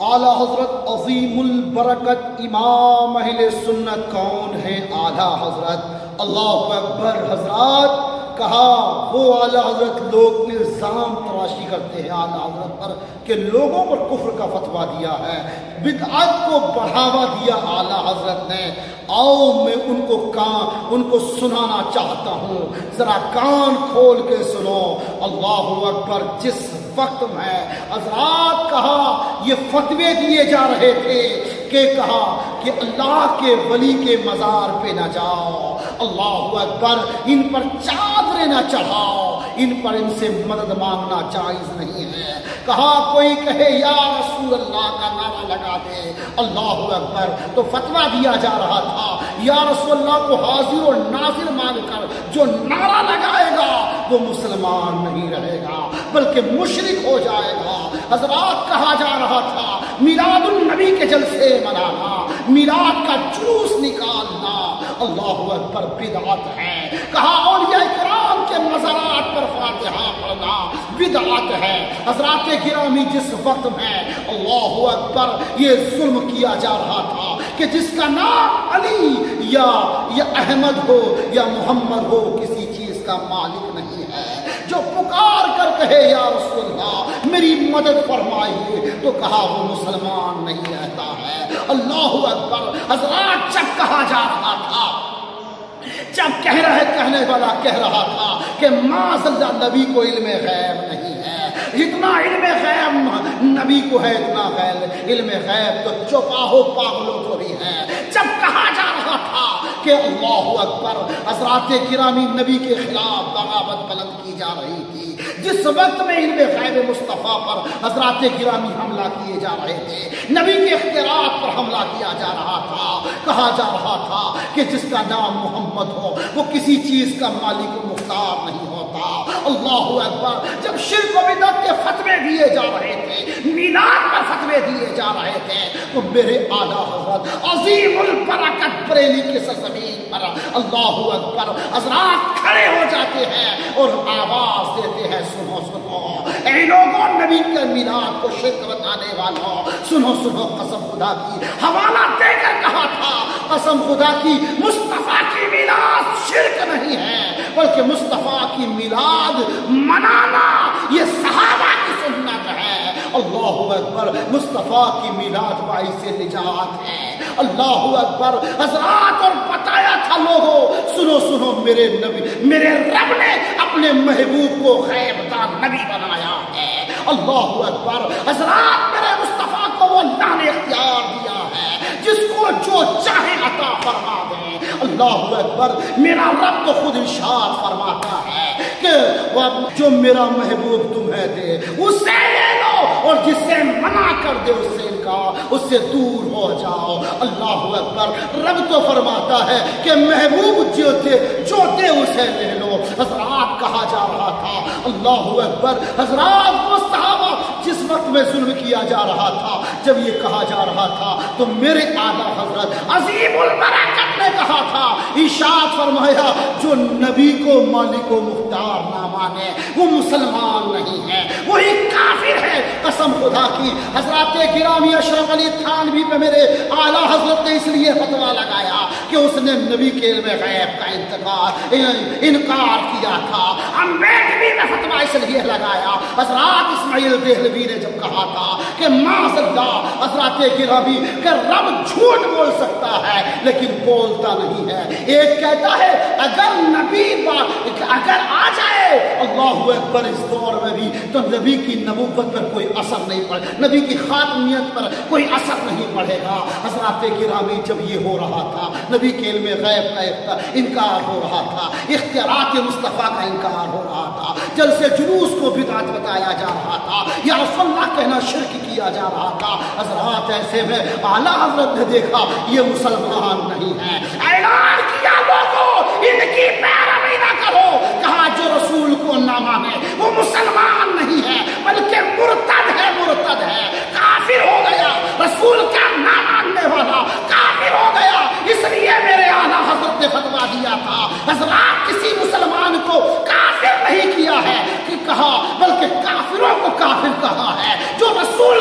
اعلیٰ حضرت عظیم البرکت امام اہل سنت کون ہیں؟ اعلیٰ حضرت اللہ اکبر۔ حضرات کہا وہ اعلیٰ حضرت لوگ الزام تراشی کرتے ہیں اعلیٰ حضرت پر کہ لوگوں پر کفر کا فتویٰ دیا ہے، بدعت کو بڑھاوا دیا اعلیٰ حضرت نے۔ آؤ میں ان کو سنانا چاہتا ہوں، ذرا کان کھول کے سنو۔ اللہ اکبر۔ جس وقت میں حضرات کہا یہ فتوے دیے جا رہے تھے کہ کہا کہ اللہ کے ولی کے مزار پہ نہ جاؤ، اللہ اکبر، ان پر چادریں نہ چڑھاؤ، ان سے مدد مانگنا جائز نہیں ہے۔ کہا کوئی کہے یا رسول اللہ کا نعرہ لگا دے، اللہ اکبر، تو فتویٰ دیا جا رہا تھا یا رسول اللہ کو حاضر و ناظر مان کر جو نعرہ لگائے گا وہ مسلمان نہیں رہے گا بلکہ مشرک ہو جائے گا۔ حضرات کہا جا رہا تھا میلاد النبی کے جلسے منانا، میلاد کا جلوس نکالنا، اللہ اکبر، بدعت ہے۔ کہا اولیاء کرام کے مزارات پر فاتحہ پڑھنا بدعت ہے۔ حضرات گرامی جس وقت میں اللہ اکبر یہ ظلم کیا جا رہا تھا کہ جس کا نام علی یا احمد ہو یا محمد ہو کسی چیز کا مالک نہیں ہے، جو پکار کر کہے یا رسول اللہ میری مدد فرمائیے تو کہا وہ مسلمان نہیں رہتا ہے۔ اللہ اکبر۔ حضرات جب کہا جا رہا تھا، جب کہنے والا کہہ رہا تھا کہ معاذ اللہ نبی کو علم غیب نہیں ہے، اتنا علم غیب نبی کو ہے، اتنا علم غیب تو چوپاہوں پاگلوں کو بھی ہے۔ جب کہا جا رہا تھا کہ اللہ اکبر، حضرات گرامی نبی کے خلاف بغاوت بلند کی جا رہی تھی، جس وقت میں علم غیب مصطفیٰ پر حضرات گرامی حملہ کیے جا رہے تھے، نبی کے اختیارات پر حملہ کیا جا رہا تھا، کہا جا رہا تھا کہ جس کا نام محمد ہو وہ کسی چیز کا مالک و مختار نہیں ہوتا۔ اللہ اکبر۔ جب شرک و بدعت کے فتوے دیے جا رہے تھے، میلاد پر فتوے دیے جا رہے تھے، تو میرے اعلیٰ حضرت عظیم البرکت بریلی کی سرزمین پر اللہ اکبر حضرات کھڑے ہو جاتے ہیں اور آواز دیتے ہیں سنو سنو اے لوگوں، نبی کے میلاد کو شرک بتانے والوں، سنو سنو، قسم خدا کی حوالہ دے کر کہا تھا، قسم خدا کی مصطفیٰ کی میلاد شرک نہیں ہے بلکہ مصطفیٰ کی میلاد منانا یہ صحابہ کی سنت ہے۔ اللہ اکبر۔ مصطفیٰ کی میلاد باعث نجات ہے۔ اللہ اکبر۔ حضرات اور بتایا تھا لوگوں، سنو سنو، میرے نبی، میرے رب نے اپنے محبوب کو غیب دان نبی بنایا ہے۔ اللہ اکبر۔ حضرات میرے مصطفیٰ کو وہ اللہ نے اختیار دیا ہے، جس کو جو چاہے عطا فرما دے۔ اللہ اکبر۔ میرا رب تو خود ارشاد فرماتا ہے کہ جو میرا محبوب تمہیں دے اسے لے لو اور جسے منع کر دے اس سے دور ہو جاؤ۔ اللہ اکبر۔ رب تو فرماتا ہے کہ محبوب جو دے اسے لے لو۔ حضرات کہا جا رہا تھا، اللہ اکبر، حضرات وہ صحابہ جس وقت میں ظلم کیا جا رہا تھا، جب یہ کہا جا رہا تھا تو میرے اعلیٰ حضرت عظیم البرکت نے کہا تھا، ارشاد فرمایا جو نبی کو مالک و مختار نہ مانے وہ مسلمان نہیں ہے، وہی کافر ہے۔ قسم خدا کی حضرات گرامی اشرف علی تھانوی پہ میرے اعلیٰ حضرت نے اس لیے فتویٰ لگایا کہ اس نے نبی کے علم غیب کا انکار کیا تھا۔ امبیڈوی نے فتویٰ اس لیے لگایا، حضرات اسماعیل دہلوی نے جب کہا تھا کہ معاذ اللہ، حضرات گرامی، کہ رب جھوٹ بول سکتا ہے لیکن بولتا نہیں ہے۔ ایک کہتا ہے اگر نبی اگر آ جائے اللہ اکبر اس دور میں بھی تو نبی کی نبوت پر کوئی اثر نہیں پڑے، نبی کی خاتمیت پر کوئی اثر نہیں پڑے گا۔ حضرات گرامی جب یہ ہو رہا تھا، نبی کے علم غیب کا انکار ہو رہا تھا، اختیارات مصطفیٰ کا انکار ہو رہا تھا، جلسے جلوس کو بدعت بتایا جا رہا تھا، یا رسول اللہ کہنا شرک کیا جا رہا تھا۔ حضرات ایسے میں اعلیٰ حضرت نے دیکھا یہ مسلمان نہیں ہے، اعلان کیا لوگوں ان کی پیروی نہ کرو۔ کہا جو رسول کو نہ مانے وہ مسلمان نہیں ہے بلکہ مرتد ہے، کافر ہو گیا، رسول کا نہ ماننے والا کافر ہو گیا۔ اس لیے میرے اعلیٰ حضرت نے فتویٰ دیا تھا، حضرات کسی مسلمان کو کافر نہیں کیا ہے کہ کہا، بلکہ کافروں کو کافر کہا ہے، جو رسول